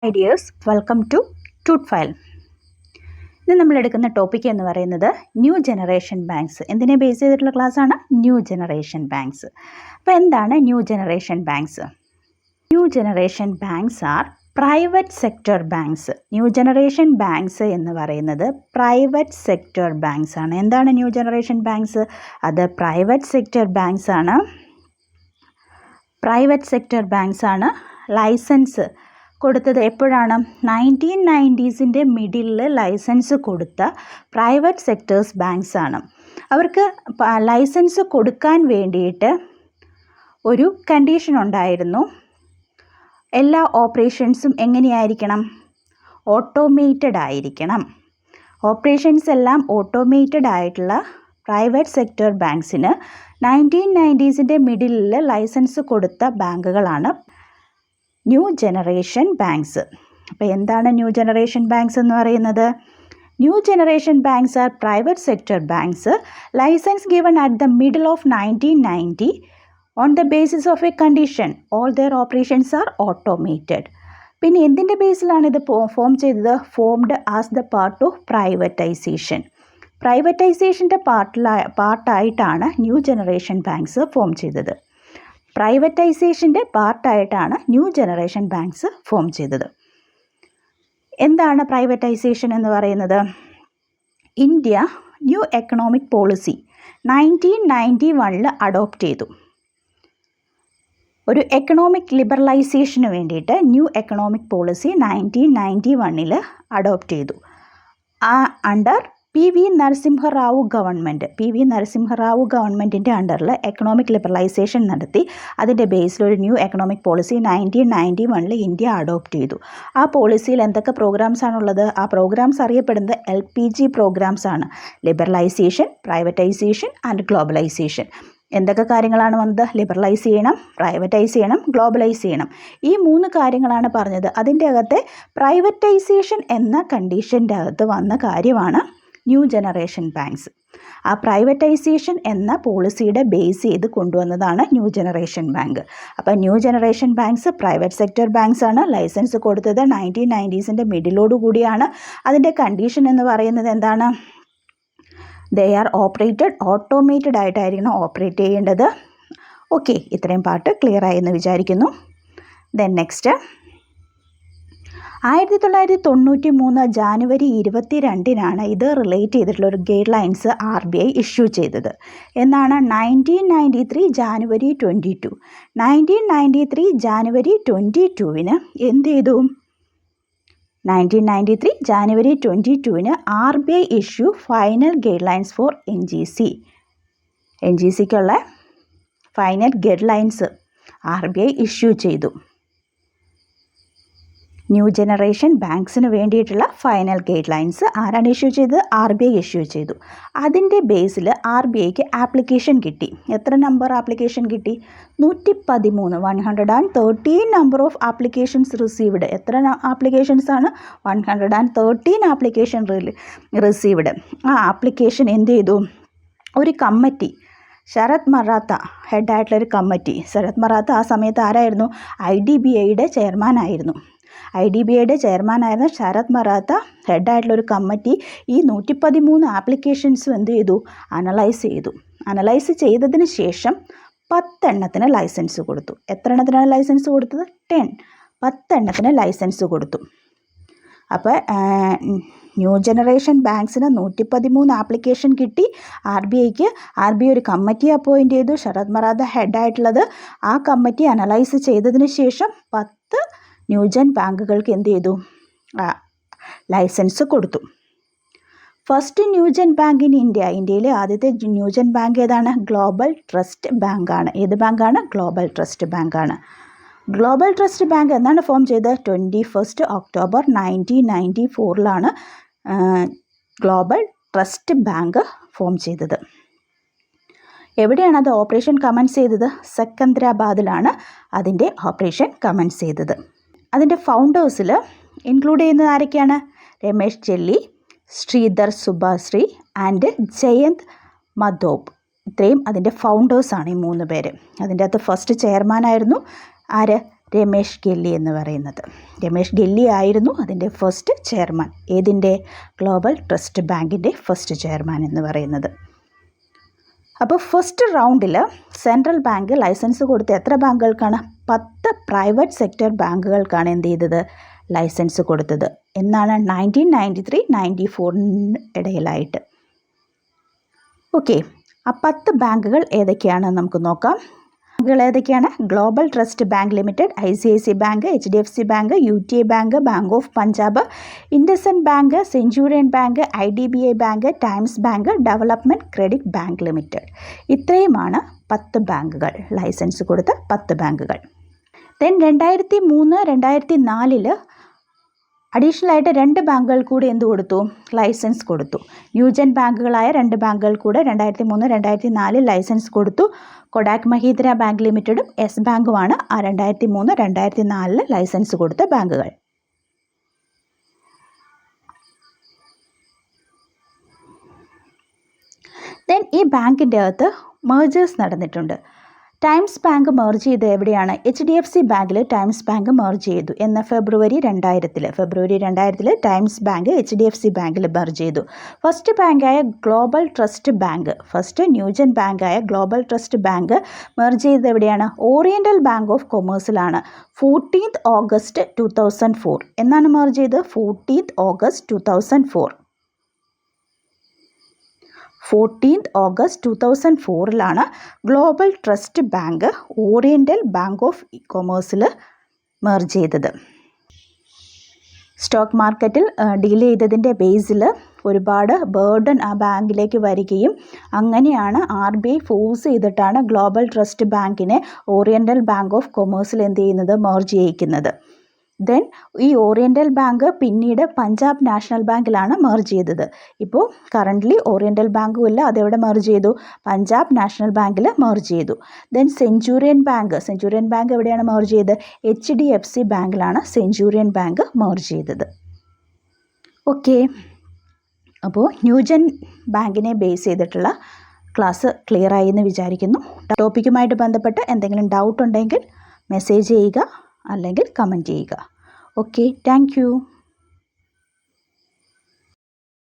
ഐഡിയേഴ്സ് welcome to truth file. ഇന്ന് നമ്മൾ എടുക്കുന്ന ടോപ്പിക് എന്ന് പറയുന്നത് ന്യൂ ജനറേഷൻ ബാങ്ക്സ്. എന്തിനെ ബേസ് ചെയ്തിട്ടുള്ള ക്ലാസ്സാണ്? New generation banks. അപ്പോൾ എന്താണ് new generation banks? New generation banks are private sector banks. New generation banks എന്ന് പറയുന്നത് പ്രൈവറ്റ് സെക്ടർ ബാങ്ക്സ് ആണ്. എന്താണ് ന്യൂ ജനറേഷൻ ബാങ്ക്സ്? അത് പ്രൈവറ്റ് സെക്ടർ ബാങ്ക്സ് ആണ്. പ്രൈവറ്റ് സെക്ടർ ബാങ്ക്സ് ആണ് ലൈസൻസ് കൊടുത്തത് എപ്പോഴാണ്? 1990s മിഡിലിൽ ലൈസൻസ് കൊടുത്ത പ്രൈവറ്റ് സെക്ടേഴ്സ് ബാങ്ക്സ് ആണ്. അവർക്ക് ലൈസൻസ് കൊടുക്കാൻ വേണ്ടിയിട്ട് ഒരു കണ്ടീഷൻ ഉണ്ടായിരുന്നു. എല്ലാ ഓപ്പറേഷൻസും എങ്ങനെയായിരിക്കണം? ഓട്ടോമേറ്റഡ് ആയിരിക്കണം. ഓപ്പറേഷൻസ് എല്ലാം ഓട്ടോമേറ്റഡ് ആയിട്ടുള്ള പ്രൈവറ്റ് സെക്ടർ ബാങ്ക്സിന് 1990s മിഡിലിൽ ലൈസൻസ് കൊടുത്ത ബാങ്കുകളാണ് ന്യൂ ജനറേഷൻ ബാങ്ക്സ്. അപ്പോൾ എന്താണ് ന്യൂ ജനറേഷൻ ബാങ്ക്സ് എന്ന് പറയുന്നത്? New generation banks are private sector banks licence given at the middle of 1990 on the basis of a condition all their operations are automated. പിന്നെ എന്തിൻ്റെ ബേസിലാണ് ഇത് form ചെയ്തത്? Formed as the part of privatisation. പ്രൈവറ്റൈസേഷൻ്റെ പാർട്ടായിട്ടാണ് new generation banks form ചെയ്തത്. പ്രൈവറ്റൈസേഷൻ്റെ പാർട്ടായിട്ടാണ് ന്യൂ ജനറേഷൻ ബാങ്ക്സ് ഫോം ചെയ്തത്. എന്താണ് പ്രൈവറ്റൈസേഷൻ എന്ന് പറയുന്നത്? India new economic policy 1991 adopt ചെയ്തു. ഒരു എക്കണോമിക് ലിബറലൈസേഷന് വേണ്ടിയിട്ട് ന്യൂ എക്കണോമിക് പോളിസി 1991 അഡോപ്റ്റ് ചെയ്തു. അണ്ടർ പി വി നരസിംഹറാവു ഗവൺമെൻറ്റിൻ്റെ അണ്ടറിൽ എക്കണോമിക് ലിബറലൈസേഷൻ നടത്തി. അതിൻ്റെ ബേസിൽ ഒരു new economic policy 1991 India adopt ചെയ്തു. ആ പോളിസിയിൽ എന്തൊക്കെ പ്രോഗ്രാംസ് ആണുള്ളത്? ആ പ്രോഗ്രാംസ് അറിയപ്പെടുന്നത് LPG പ്രോഗ്രാംസ് ആണ്. Liberalisation, privatisation and globalisation. എന്തൊക്കെ കാര്യങ്ങളാണ് വന്നത്? ലിബറലൈസ് ചെയ്യണം, പ്രൈവറ്റൈസ് ചെയ്യണം, ഗ്ലോബലൈസ് ചെയ്യണം. ഈ 3 കാര്യങ്ങളാണ് പറഞ്ഞത്. അതിൻ്റെ അകത്തെ പ്രൈവറ്റൈസേഷൻ എന്ന കണ്ടീഷൻ്റെ അകത്ത് വന്ന കാര്യമാണ് ന്യൂ ജനറേഷൻ ബാങ്ക്സ്. ആ പ്രൈവറ്റൈസേഷൻ എന്ന പോളിസിയുടെ ബേസ് ചെയ്ത് കൊണ്ടുവന്നതാണ് ന്യൂ ജനറേഷൻ ബാങ്ക്. അപ്പോൾ new generation banks private sector banks ആണ്. ലൈസൻസ് കൊടുത്തത് 1990s മിഡിലോട് കൂടിയാണ്. അതിൻ്റെ കണ്ടീഷൻ എന്ന് പറയുന്നത് എന്താണ്? ദേ ആർ ഓട്ടോമേറ്റഡ് ആയിട്ടായിരിക്കണം ഓപ്പറേറ്റ് ചെയ്യേണ്ടത്. ഓക്കെ, ഇത്രയും പാർട്ട് ക്ലിയർ ആയി എന്ന് വിചാരിക്കുന്നു. ദെൻ നെക്സ്റ്റ്, 1993 ജാനുവരി 22 ഇത് റിലേറ്റ് ചെയ്തിട്ടുള്ള ഒരു ഗൈഡ് ലൈൻസ് RBI ഇഷ്യൂ ചെയ്തത്. എന്നാണ്? 1993 ജാനുവരി 22. 1993 ജാനുവരി 22 എന്ത് ചെയ്തു? 1993 January 22 RBI issue final guidelines for NGCക്കുള്ള final guidelines RBI issue ചെയ്തു. ന്യൂ ജനറേഷൻ ബാങ്ക്സിന് വേണ്ടിയിട്ടുള്ള ഫൈനൽ ഗൈഡ് ലൈൻസ് ആരാണ് ഇഷ്യൂ ചെയ്തത്? RBI ഇഷ്യൂ ചെയ്തു. അതിൻ്റെ ബേസിൽ RBIക്ക് ആപ്ലിക്കേഷൻ കിട്ടി. എത്ര നമ്പർ ആപ്ലിക്കേഷൻ കിട്ടി? 113. 113 നമ്പർ ഓഫ് ആപ്ലിക്കേഷൻസ് റിസീവ്ഡ്. എത്ര ആപ്ലിക്കേഷൻസ് ആണ്? 113 ആപ്ലിക്കേഷൻ റിസീവ്ഡ്. ആ ആപ്ലിക്കേഷൻ എന്ത് ചെയ്തു? ഒരു കമ്മിറ്റി, ശരത് മറാത്ത ഹെഡായിട്ടുള്ളൊരു കമ്മിറ്റി. ശരത് മറാത്ത ആ സമയത്ത് ആരായിരുന്നു? IDBIയുടെ ചെയർമാനായിരുന്നു. IDBIയുടെ ചെയർമാനായിരുന്ന ശരത് മറാത്ത ഹെഡായിട്ടുള്ളൊരു കമ്മിറ്റി ഈ 113 ആപ്ലിക്കേഷൻസും എന്ത് ചെയ്തു? അനലൈസ് ചെയ്തു. അനലൈസ് ചെയ്തതിന് ശേഷം 10 എണ്ണത്തിന് ലൈസൻസ് കൊടുത്തു. എത്ര എണ്ണത്തിനാണ് ലൈസൻസ് കൊടുത്തത്? 10 എണ്ണത്തിന് ലൈസൻസ് കൊടുത്തു. അപ്പോൾ ന്യൂ ജനറേഷൻ ബാങ്ക്സിന് 113 ആപ്ലിക്കേഷൻ കിട്ടി. RBI ഒരു കമ്മിറ്റി അപ്പോയിൻറ്റ് ചെയ്തു. ശരത് മറാത്ത ഹെഡായിട്ടുള്ളത്. ആ കമ്മിറ്റി അനലൈസ് ചെയ്തതിന് ശേഷം 10 ന്യൂജൻ ബാങ്കുകൾക്ക് എന്ത് ചെയ്തു? ലൈസൻസ് കൊടുത്തു. ഫസ്റ്റ് ന്യൂജൻ ബാങ്ക് ഇൻ ഇന്ത്യയിലെ ആദ്യത്തെ ന്യൂജൻ ബാങ്ക് ഏതാണ്? ഗ്ലോബൽ ട്രസ്റ്റ് ബാങ്കാണ്. ഏത് ബാങ്കാണ്? ഗ്ലോബൽ ട്രസ്റ്റ് ബാങ്കാണ്. ഗ്ലോബൽ ട്രസ്റ്റ് ബാങ്ക് എന്നാണ് ഫോം ചെയ്തത്? 21 October 1994 global Trust bank form ചെയ്തത്. എവിടെയാണ് അത് ഓപ്പറേഷൻ കമൻസ് ചെയ്തത്? സെക്കന്ദരാബാദിലാണ് അതിൻ്റെ ഓപ്പറേഷൻ കമൻസ് ചെയ്തത്. അതിൻ്റെ ഫൗണ്ടേഴ്സിൽ ഇൻക്ലൂഡ് ചെയ്യുന്നത് ആരൊക്കെയാണ്? രമേശ് ചെല്ലി, ശ്രീധർ സുഭാശ്രീ ആൻഡ് ജയന്ത് മധോബ്. ഇത്രയും അതിൻ്റെ ഫൗണ്ടേഴ്സാണ് ഈ 3 പേര്. അതിൻ്റെ അകത്ത് ഫസ്റ്റ് ചെയർമാനായിരുന്നു ആര്? രമേശ് ഗെല്ലി എന്ന് പറയുന്നത്. രമേശ് ഗെല്ലി ആയിരുന്നു അതിൻ്റെ ഫസ്റ്റ് ചെയർമാൻ. ഏതിൻ്റെ? ഗ്ലോബൽ ട്രസ്റ്റ് ബാങ്കിൻ്റെ ഫസ്റ്റ് ചെയർമാൻ എന്ന് പറയുന്നത്. അപ്പോൾ ഫസ്റ്റ് റൗണ്ടിൽ സെൻട്രൽ ബാങ്ക് ലൈസൻസ് കൊടുത്ത എത്ര ബാങ്കുകൾക്കാണ്? 10 പ്രൈവറ്റ് സെക്ടർ ബാങ്കുകൾക്കാണ് എന്ത് ചെയ്തത്? ലൈസൻസ് കൊടുത്തത്. എന്നാണ്? 1993-94 ഇടയിലായിട്ട്. ഓക്കെ, ആ 10 ബാങ്കുകൾ ഏതൊക്കെയാണെന്ന് നമുക്ക് നോക്കാം. ബാങ്കുകൾ ഏതൊക്കെയാണ്? Global Trust bank limited, ICICI bank, HDFC bank, UTA bank, bank of Punjab, IndusInd bank, centurion bank, IDBI bank, times bank, development credit bank limited. ഇത്രയുമാണ് 10 ബാങ്കുകൾ, ലൈസൻസ് കൊടുത്ത 10 ബാങ്കുകൾ. ദെൻ 2003-2004 അഡീഷണലായിട്ട് 2 ബാങ്കുകൾ കൂടി എന്ത് കൊടുത്തു? ലൈസൻസ് കൊടുത്തു. ന്യൂജൻ ബാങ്കുകളായ 2 ബാങ്കുകൾ കൂടെ 2003-2004 ലൈസൻസ് കൊടുത്തു. കൊഡാക് മഹീന്ദ്ര ബാങ്ക് ലിമിറ്റഡും യെസ് ബാങ്കുമാണ് ആ 2003-2004 ലൈസൻസ് കൊടുത്ത ബാങ്കുകൾ. ദെൻ ഈ ബാങ്കിൻ്റെ അകത്ത് മേജേഴ്സ് നടന്നിട്ടുണ്ട്. ടൈംസ് ബാങ്ക് മെർജ് ചെയ്ത് എവിടെയാണ്? HDFC ബാങ്കിൽ ടൈംസ് ബാങ്ക് മെർജ് ചെയ്തു. എന്ന ഫെബ്രുവരി 2000 ടൈംസ് ബാങ്ക് HDFC ബാങ്കിൽ മെർജ് ചെയ്തു. ഫസ്റ്റ് ബാങ്കായ Global Trust Bank, first new gen ബാങ്കായ ഗ്ലോബൽ ട്രസ്റ്റ് ബാങ്ക് മെർജ് ചെയ്ത് എവിടെയാണ്? ഓറിയൻ്റൽ ബാങ്ക് ഓഫ് കൊമേഴ്സിലാണ്. 14th August 2004. എന്നാണ് മെർജ് ചെയ്തത്? 14th August 2004. 14th August 2004 Global Trust Bank Oriental Bank of കൊമേഴ്സിൽ മെർജ് ചെയ്തത്. സ്റ്റോക്ക് മാർക്കറ്റിൽ ഡീൽ ചെയ്തതിൻ്റെ ബേസിൽ ഒരുപാട് ബേർഡൻ ആ ബാങ്കിലേക്ക് വരികയും അങ്ങനെയാണ് RBI ഫോഴ്സ് ചെയ്തിട്ടാണ് ഗ്ലോബൽ ട്രസ്റ്റ് ബാങ്കിനെ ഓറിയൻ്റൽ ബാങ്ക് ഓഫ് കൊമേഴ്സിൽ എന്ത് ചെയ്യുന്നത്? മെർജ് ചെയ്യിക്കുന്നത്. ദെൻ ഈ ഓറിയൻ്റൽ ബാങ്ക് പിന്നീട് പഞ്ചാബ് നാഷണൽ ബാങ്കിലാണ് മെർജ് ചെയ്തത്. ഇപ്പോൾ കറൻ്റ്ലി ഓറിയൻ്റൽ ബാങ്കും ഇല്ല, അതെവിടെ മെർജ് ചെയ്തു? പഞ്ചാബ് നാഷണൽ ബാങ്കിൽ മെർജ് ചെയ്തു. ദെൻ സെഞ്ചുറിയൻ ബാങ്ക് എവിടെയാണ് മെർജ് ചെയ്തത്? HDFC ബാങ്കിലാണ് സെഞ്ചുറിയൻ ബാങ്ക് മെർജ് ചെയ്തത്. ഓക്കെ, അപ്പോൾ ന്യൂജൻ ബാങ്കിനെ ബേസ് ചെയ്തിട്ടുള്ള ക്ലാസ് ക്ലിയർ ആയി എന്ന് വിചാരിക്കുന്നു. ടോപ്പിക്കുമായിട്ട് ബന്ധപ്പെട്ട് എന്തെങ്കിലും ഡൗട്ട് ഉണ്ടെങ്കിൽ മെസ്സേജ് ചെയ്യുക അല്ലെങ്കിൽ കമൻറ്റ് ചെയ്യുക. Okay, thank you.